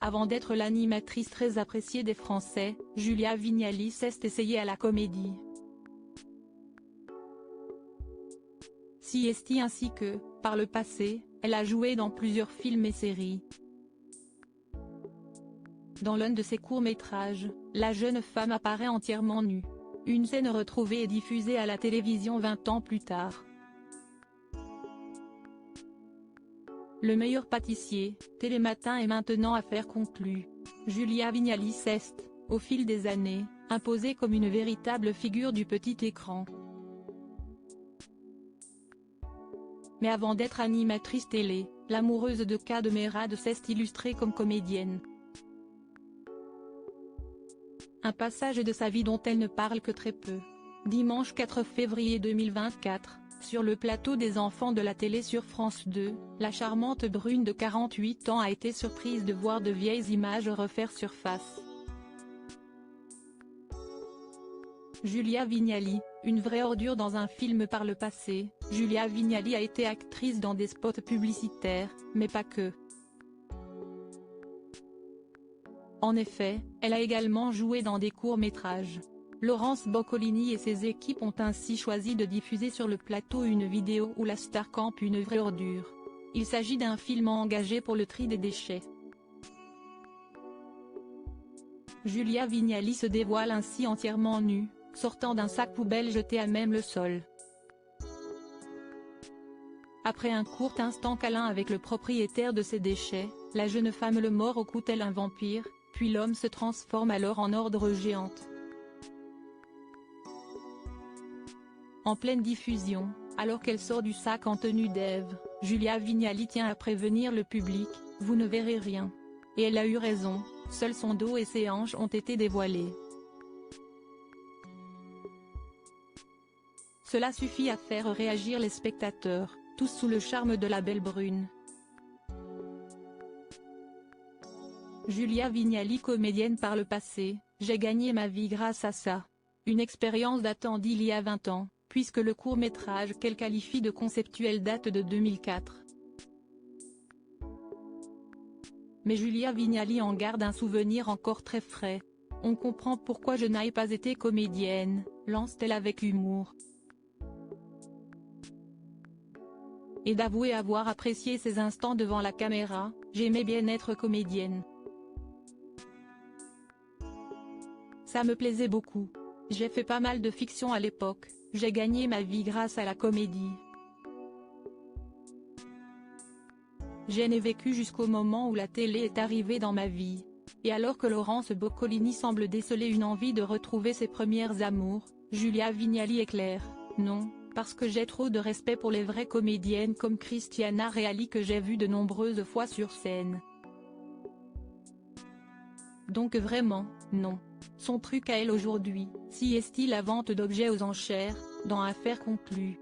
Avant d'être l'animatrice très appréciée des Français, Julia Vignali s'est essayée à la comédie. CST ainsi que, par le passé, elle a joué dans plusieurs films et séries. Dans l'un de ses courts-métrages, la jeune femme apparaît entièrement nue. Une scène retrouvée et diffusée à la télévision 20 ans plus tard. Le meilleur pâtissier, Télématin et maintenant affaire conclue. Julia Vignali s'est, au fil des années, imposée comme une véritable figure du petit écran. Mais avant d'être animatrice télé, l'amoureuse de K de Mérad s'est illustrée comme comédienne. Un passage de sa vie dont elle ne parle que très peu. Dimanche 4 février 2024, sur le plateau des enfants de la télé sur France 2, la charmante brune de 48 ans a été surprise de voir de vieilles images refaire surface. Julia Vignali, une vraie ordure dans un film par le passé. Julia Vignali a été actrice dans des spots publicitaires, mais pas que. En effet, elle a également joué dans des courts-métrages. Laurence Boccolini et ses équipes ont ainsi choisi de diffuser sur le plateau une vidéo où la star campe une vraie ordure. Il s'agit d'un film engagé pour le tri des déchets. Julia Vignali se dévoile ainsi entièrement nue, sortant d'un sac poubelle jeté à même le sol. Après un court instant câlin avec le propriétaire de ces déchets, la jeune femme le mord au cou tel un vampire, puis l'homme se transforme alors en ordre géante. En pleine diffusion, alors qu'elle sort du sac en tenue d'Ève, Julia Vignali tient à prévenir le public, « Vous ne verrez rien ». Et elle a eu raison, seul son dos et ses hanches ont été dévoilés. Cela suffit à faire réagir les spectateurs, tous sous le charme de la belle brune. Julia Vignali, comédienne par le passé, j'ai gagné ma vie grâce à ça. Une expérience datant d'il y a 20 ans, puisque le court-métrage qu'elle qualifie de conceptuel date de 2004. Mais Julia Vignali en garde un souvenir encore très frais. On comprend pourquoi je n'ai pas été comédienne, lance-t-elle avec humour. Et d'avouer avoir apprécié ces instants devant la caméra, j'aimais bien être comédienne. Ça me plaisait beaucoup. J'ai fait pas mal de fiction à l'époque, j'ai gagné ma vie grâce à la comédie. Je n'ai vécu jusqu'au moment où la télé est arrivée dans ma vie. Et alors que Laurence Boccolini semble déceler une envie de retrouver ses premières amours, Julia Vignali éclaire, non, parce que j'ai trop de respect pour les vraies comédiennes comme Christiana Reali que j'ai vues de nombreuses fois sur scène. Donc vraiment, non. Son truc à elle aujourd'hui, si est-il la vente d'objets aux enchères, dans Affaire conclue.